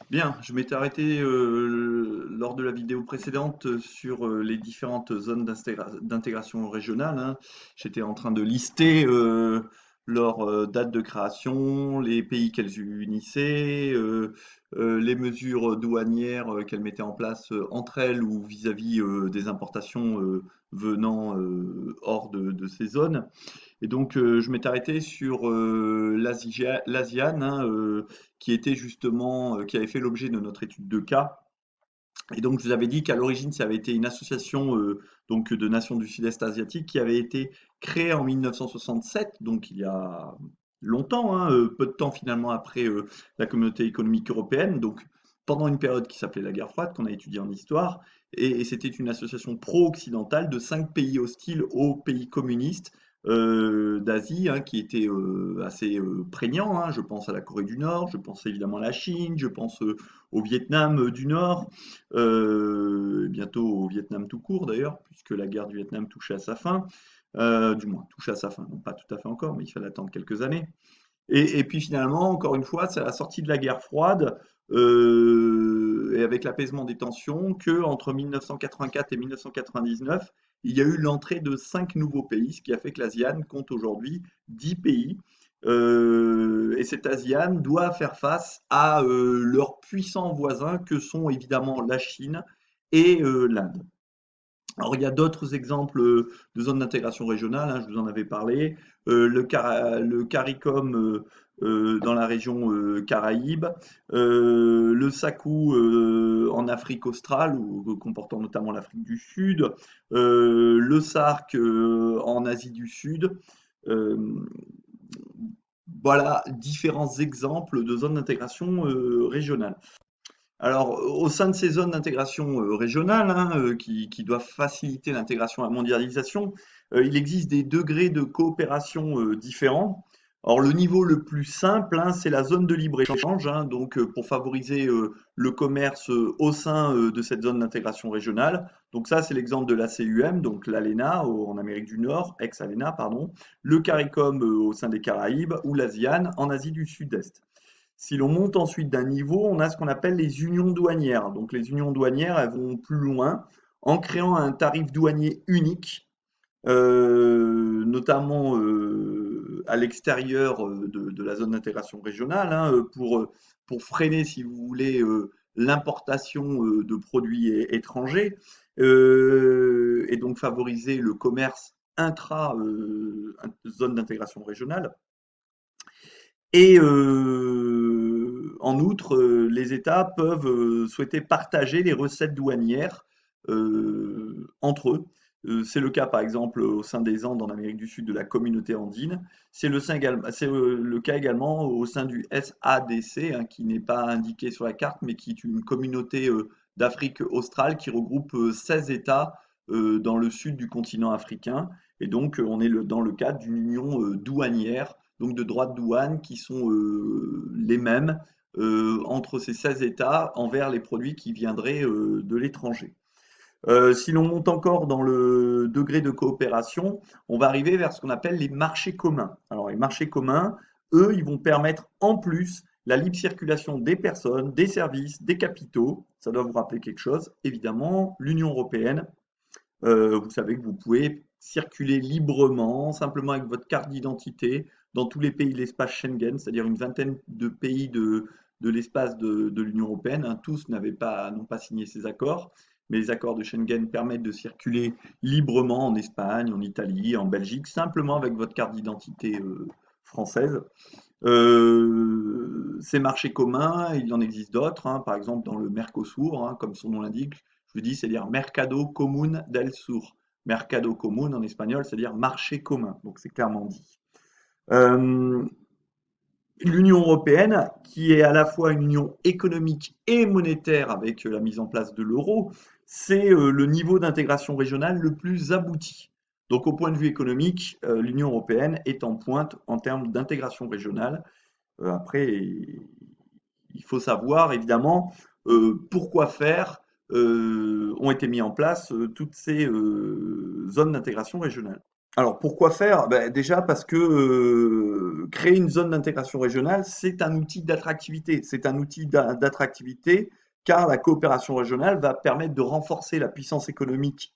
Bien, je m'étais arrêté lors de la vidéo précédente sur les différentes zones d'intégration régionale, hein. J'étais en train de lister leur date de création, les pays qu'elles unissaient, les mesures douanières qu'elles mettaient en place entre elles ou vis-à-vis des importations venant hors de ces zones. Et donc, je m'étais arrêté sur l'ASIAN, hein, qui était justement, qui avait fait l'objet de notre étude de cas. Et donc, je vous avais dit qu'à l'origine, ça avait été une association donc de nations du Sud-Est asiatique qui avait été créée en 1967, donc il y a longtemps, hein, peu de temps finalement après la communauté économique européenne, donc pendant une période qui s'appelait la guerre froide, qu'on a étudiée en histoire, et c'était une association pro-occidentale de 5 pays hostiles aux pays communistes d'Asie, hein, qui était assez prégnant, hein. Je pense à la Corée du Nord, je pense évidemment à la Chine, je pense au Vietnam du Nord, bientôt au Vietnam tout court d'ailleurs, puisque la guerre du Vietnam touchait à sa fin, du moins touche à sa fin, non pas tout à fait encore, mais il fallait attendre quelques années. Et puis finalement, encore une fois, c'est à la sortie de la guerre froide et avec l'apaisement des tensions que entre 1984 et 1999, il y a eu l'entrée de 5 nouveaux pays, ce qui a fait que l'ASEAN compte aujourd'hui 10 pays. Et cet ASEAN doit faire face à leurs puissants voisins que sont évidemment la Chine et l'Inde. Alors, il y a d'autres exemples de zones d'intégration régionale, hein, je vous en avais parlé. Le CARICOM dans la région Caraïbes, le SACU en Afrique australe, comportant notamment l'Afrique du Sud, le SARC en Asie du Sud. Euh, voilà différents exemples de zones d'intégration régionale. Alors, au sein de ces zones d'intégration régionale, hein, qui doivent faciliter l'intégration à la mondialisation, il existe des degrés de coopération différents. Alors, le niveau le plus simple, hein, c'est la zone de libre-échange, hein, donc pour favoriser le commerce au sein de cette zone d'intégration régionale. Donc ça, c'est l'exemple de la CUM, donc l'ALENA en Amérique du Nord, ex-ALENA, pardon, le CARICOM au sein des Caraïbes ou l'ASEAN en Asie du Sud-Est. Si l'on monte ensuite d'un niveau, on a ce qu'on appelle les unions douanières. Donc les unions douanières, elles vont plus loin en créant un tarif douanier unique, notamment à l'extérieur de la zone d'intégration régionale, hein, pour freiner, si vous voulez, l'importation de produits étrangers et donc favoriser le commerce intra-zone d'intégration régionale. Et en outre, les États peuvent souhaiter partager les recettes douanières entre eux. C'est le cas par exemple au sein des Andes en Amérique du Sud de la communauté andine. C'est le cas également au sein du SADC, hein, qui n'est pas indiqué sur la carte, mais qui est une communauté d'Afrique australe qui regroupe 16 États dans le sud du continent africain. Et donc on est dans le cadre d'une union douanière, donc de droits de douane qui sont les mêmes entre ces 16 États envers les produits qui viendraient de l'étranger. Si l'on monte encore dans le degré de coopération, on va arriver vers ce qu'on appelle les marchés communs. Alors les marchés communs, eux, ils vont permettre en plus la libre circulation des personnes, des services, des capitaux. Ça doit vous rappeler quelque chose, évidemment, l'Union européenne. Vous savez que vous pouvez circuler librement, simplement avec votre carte d'identité, dans tous les pays de l'espace Schengen, c'est-à-dire une vingtaine de pays de l'espace de l'Union européenne, hein. Tous n'ont pas signé ces accords, mais les accords de Schengen permettent de circuler librement en Espagne, en Italie, en Belgique, simplement avec votre carte d'identité française. Ces marchés communs, il en existe d'autres, hein, par exemple dans le Mercosur, hein, comme son nom l'indique, je vous dis, c'est-à-dire Mercado Común del Sur. Mercado Común en espagnol, c'est-à-dire marché commun, donc c'est clairement dit. Euh, L'Union européenne, qui est à la fois une union économique et monétaire avec la mise en place de l'euro, c'est le niveau d'intégration régionale le plus abouti. Donc au point de vue économique, l'Union européenne est en pointe en termes d'intégration régionale. Après, il faut savoir évidemment pourquoi faire ont été mis en place toutes ces zones d'intégration régionale. Alors pourquoi faire? Ben, déjà parce que créer une zone d'intégration régionale, c'est un outil d'attractivité. C'est un outil d'attractivité car la coopération régionale va permettre de renforcer la puissance économique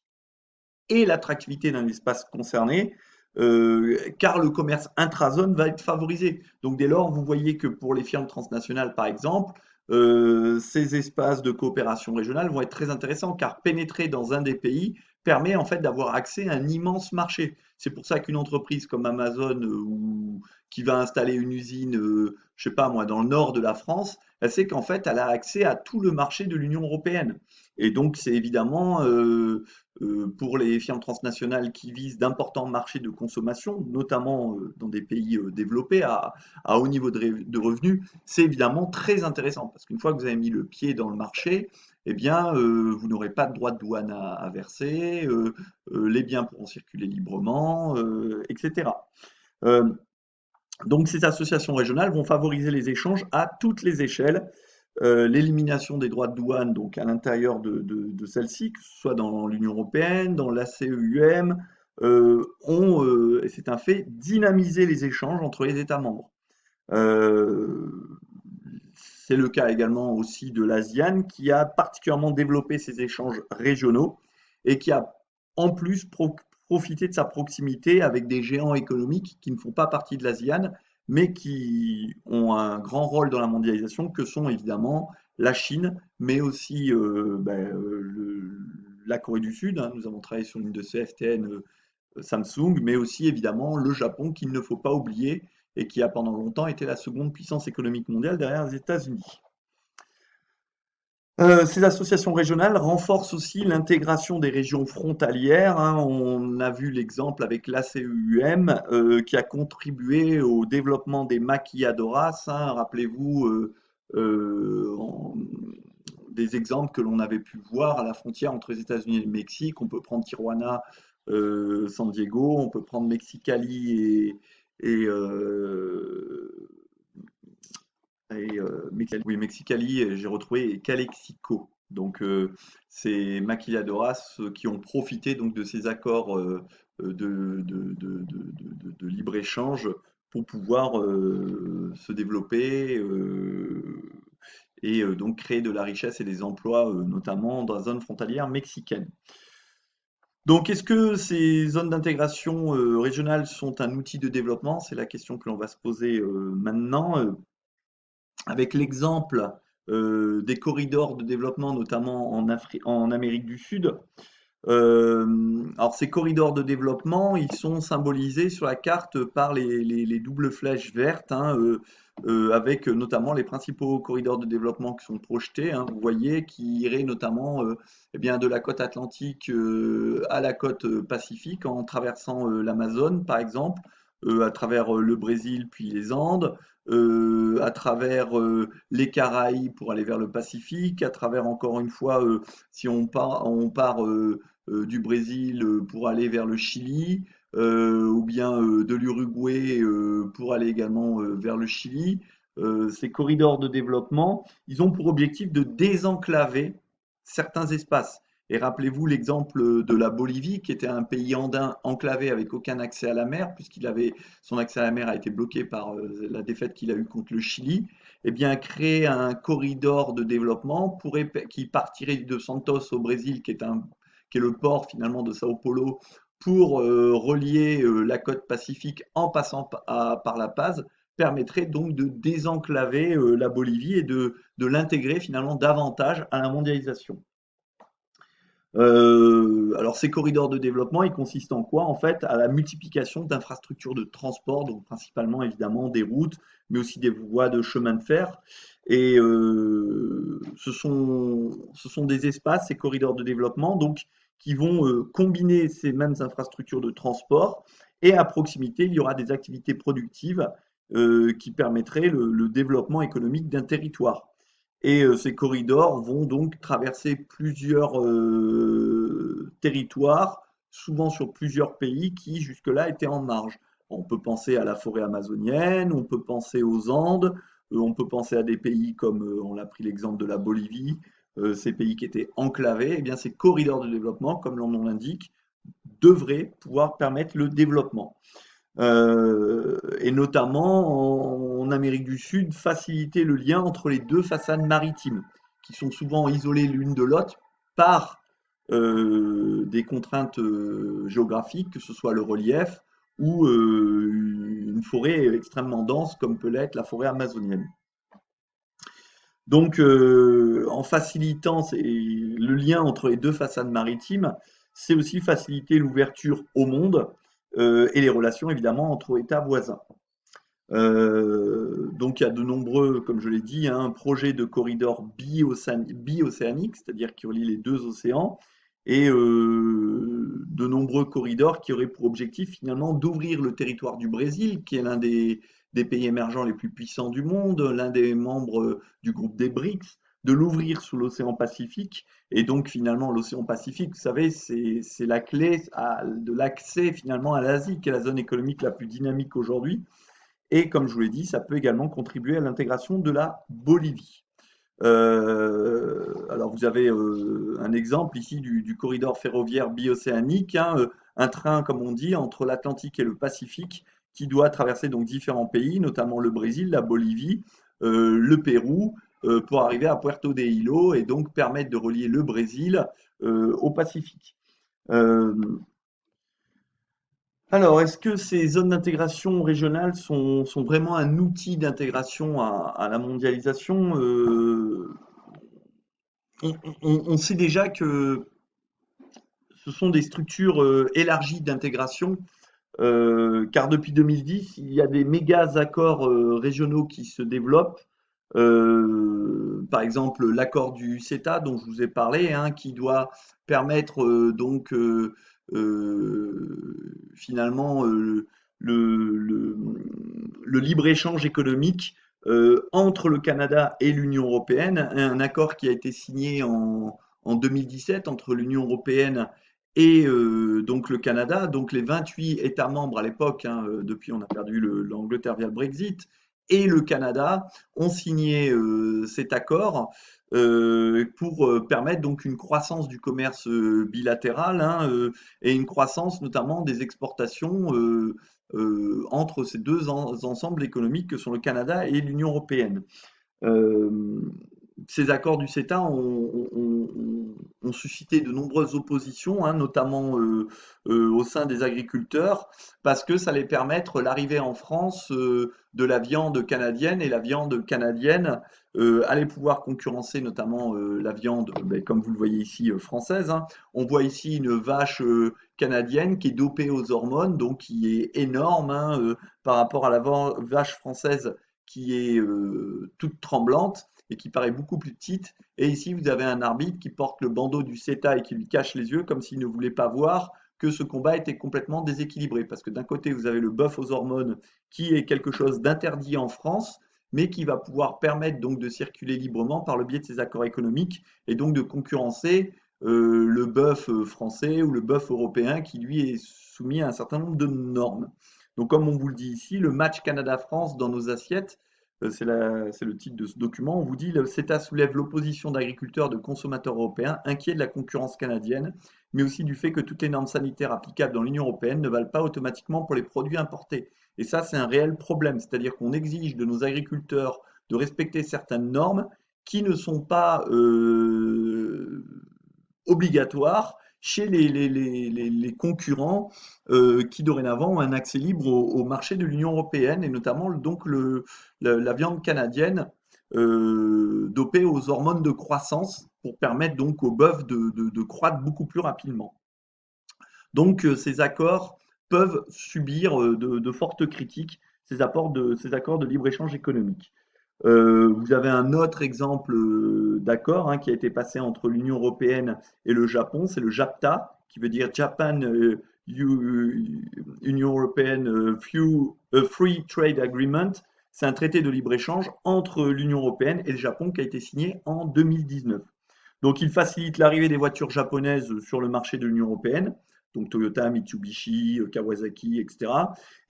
et l'attractivité d'un espace concerné, car le commerce intrazone va être favorisé. Donc dès lors, vous voyez que pour les firmes transnationales, par exemple, ces espaces de coopération régionale vont être très intéressants, car pénétrer dans un des pays permet en fait d'avoir accès à un immense marché. C'est pour ça qu'une entreprise comme Amazon ou qui va installer une usine, je sais pas moi, dans le nord de la France, elle sait qu'en fait, elle a accès à tout le marché de l'Union européenne. Et donc, c'est évidemment pour les firmes transnationales qui visent d'importants marchés de consommation, notamment dans des pays développés à haut niveau de revenus, c'est évidemment très intéressant parce qu'une fois que vous avez mis le pied dans le marché, eh bien, vous n'aurez pas de droits de douane à verser, les biens pourront circuler librement, etc. Euh, donc ces associations régionales vont favoriser les échanges à toutes les échelles, l'élimination des droits de douane donc à l'intérieur de celle-ci, que ce soit dans l'Union européenne, dans l'ACEUM, ont, et c'est un fait, dynamisé les échanges entre les États membres. Euh, c'est le cas également aussi de l'ASEAN qui a particulièrement développé ses échanges régionaux et qui a en plus profité de sa proximité avec des géants économiques qui ne font pas partie de l'ASEAN mais qui ont un grand rôle dans la mondialisation que sont évidemment la Chine mais aussi la Corée du Sud, hein. Nous avons travaillé sur une de ces FTN Samsung, mais aussi évidemment le Japon qu'il ne faut pas oublier et qui a pendant longtemps été la seconde puissance économique mondiale derrière les États-Unis. Ces associations régionales renforcent aussi l'intégration des régions frontalières, hein. On a vu l'exemple avec l'ACEUM qui a contribué au développement des maquilladoras, hein. Rappelez-vous euh, en- des exemples que l'on avait pu voir à la frontière entre les États-Unis et le Mexique. On peut prendre Tijuana, San Diego, on peut prendre Mexicali et oui, Mexicali, j'ai retrouvé et Calexico. Donc, c'est maquilladoras qui ont profité donc de ces accords de libre-échange pour pouvoir se développer et donc créer de la richesse et des emplois, notamment dans la zone frontalière mexicaine. Donc, est-ce que ces zones d'intégration régionale sont un outil de développement? C'est la question que l'on va se poser maintenant. Avec l'exemple des corridors de développement, notamment en Amérique du Sud. Alors ces corridors de développement, ils sont symbolisés sur la carte par les doubles flèches vertes, hein, avec notamment les principaux corridors de développement qui sont projetés, hein, vous voyez, qui iraient notamment eh bien, de la côte atlantique à la côte pacifique en traversant l'Amazone, par exemple, à travers le Brésil puis les Andes, à travers les Caraïbes pour aller vers le Pacifique, à travers encore une fois, si on part du Brésil pour aller vers le Chili, ou bien de l'Uruguay pour aller également vers le Chili. Ces corridors de développement, ils ont pour objectif de désenclaver certains espaces. Et rappelez-vous l'exemple de la Bolivie, qui était un pays andin enclavé avec aucun accès à la mer, puisqu'il avait son accès à la mer a été bloqué par la défaite qu'il a eue contre le Chili. Eh bien, créer un corridor de développement qui partirait de Santos au Brésil, qui est le port finalement de Sao Paulo, pour relier la côte pacifique en passant par La Paz, permettrait donc de désenclaver la Bolivie et de l'intégrer finalement davantage à la mondialisation. Alors ces corridors de développement, ils consistent en quoi? En fait, à la multiplication d'infrastructures de transport, donc principalement évidemment des routes, mais aussi des voies de chemin de fer. Et ce sont des espaces, ces corridors de développement, donc qui vont combiner ces mêmes infrastructures de transport. Et à proximité, il y aura des activités productives qui permettraient le développement économique d'un territoire. Et ces corridors vont donc traverser plusieurs territoires, souvent sur plusieurs pays qui jusque-là étaient en marge. On peut penser à la forêt amazonienne, on peut penser aux Andes, on peut penser à des pays comme, on a pris l'exemple de la Bolivie, ces pays qui étaient enclavés. Eh bien, ces corridors de développement, comme leur nom l'indique, devrait pouvoir permettre le développement. Et notamment en Amérique du Sud, faciliter le lien entre les deux façades maritimes, qui sont souvent isolées l'une de l'autre par des contraintes géographiques, que ce soit le relief ou une forêt extrêmement dense, comme peut l'être la forêt amazonienne. Donc, en facilitant le lien entre les deux façades maritimes, c'est aussi faciliter l'ouverture au monde et les relations évidemment entre États voisins. Donc il y a de nombreux, comme je l'ai dit, hein, projets de corridors bi-océaniques, c'est-à-dire qui relient les deux océans, et de nombreux corridors qui auraient pour objectif finalement d'ouvrir le territoire du Brésil, qui est l'un des pays émergents les plus puissants du monde, l'un des membres du groupe des BRICS, de l'ouvrir sous l'océan Pacifique. Et donc finalement l'océan Pacifique, vous savez, c'est la clé de l'accès finalement à l'Asie, qui est la zone économique la plus dynamique aujourd'hui. Et comme je vous l'ai dit, ça peut également contribuer à l'intégration de la Bolivie. Alors vous avez un exemple ici du corridor ferroviaire biocéanique, hein, un train, comme on dit, entre l'Atlantique et le Pacifique, qui doit traverser donc différents pays, notamment le Brésil, la Bolivie, le Pérou, pour arriver à Puerto de Hilo et donc permettre de relier le Brésil au Pacifique. Euh, alors, est-ce que ces zones d'intégration régionale sont vraiment un outil d'intégration à la mondialisation? On sait déjà que ce sont des structures élargies d'intégration, car depuis 2010, il y a des méga accords régionaux qui se développent. Par exemple, l'accord du CETA dont je vous ai parlé, hein, qui doit permettre finalement le libre-échange économique entre le Canada et l'Union européenne, un accord qui a été signé en 2017 entre l'Union européenne et donc le Canada, donc les 28 États membres à l'époque, hein, depuis on a perdu l'Angleterre via le Brexit, et le Canada ont signé cet accord pour permettre donc une croissance du commerce bilatéral, hein, et une croissance notamment des exportations entre ces deux ensembles économiques que sont le Canada et l'Union européenne. Euh, Ces accords du CETA ont suscité de nombreuses oppositions, hein, notamment au sein des agriculteurs, parce que ça allait permettre l'arrivée en France de la viande canadienne, et la viande canadienne allait pouvoir concurrencer notamment la viande, ben, comme vous le voyez ici, française, hein. On voit ici une vache canadienne qui est dopée aux hormones, donc qui est énorme, hein, par rapport à la vache française qui est toute tremblante et qui paraît beaucoup plus petite. Et ici, vous avez un arbitre qui porte le bandeau du CETA et qui lui cache les yeux comme s'il ne voulait pas voir que ce combat était complètement déséquilibré. Parce que d'un côté, vous avez le bœuf aux hormones qui est quelque chose d'interdit en France, mais qui va pouvoir permettre donc de circuler librement par le biais de ces accords économiques et donc de concurrencer le bœuf français ou le bœuf européen qui lui est soumis à un certain nombre de normes. Donc comme on vous le dit ici, le match Canada-France dans nos assiettes, c'est le titre de ce document. On vous dit le CETA soulève l'opposition d'agriculteurs, de consommateurs européens inquiets de la concurrence canadienne, mais aussi du fait que toutes les normes sanitaires applicables dans l'Union européenne ne valent pas automatiquement pour les produits importés. Et ça, c'est un réel problème. C'est-à-dire qu'on exige de nos agriculteurs de respecter certaines normes qui ne sont pas obligatoires chez les concurrents qui dorénavant ont un accès libre au marché de l'Union européenne et notamment donc la viande canadienne dopée aux hormones de croissance pour permettre donc au bœuf de croître beaucoup plus rapidement. Donc ces accords peuvent subir de fortes critiques, ces accords de libre-échange économique. Vous avez un autre exemple d'accord, hein, qui a été passé entre l'Union européenne et le Japon, c'est le JAPTA, qui veut dire Japan Union European Free Trade Agreement. C'est un traité de libre-échange entre l'Union européenne et le Japon qui a été signé en 2019. Donc il facilite l'arrivée des voitures japonaises sur le marché de l'Union européenne, donc Toyota, Mitsubishi, Kawasaki, etc.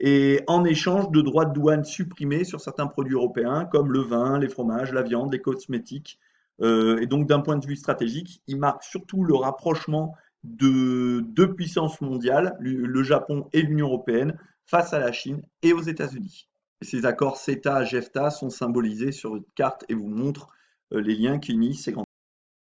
Et en échange de droits de douane supprimés sur certains produits européens comme le vin, les fromages, la viande, les cosmétiques. Et donc d'un point de vue stratégique, il marque surtout le rapprochement de deux puissances mondiales, le Japon et l'Union européenne, face à la Chine et aux États-Unis. Et ces accords CETA, JEFTA sont symbolisés sur une carte et vous montrent les liens qui unissent ces grandes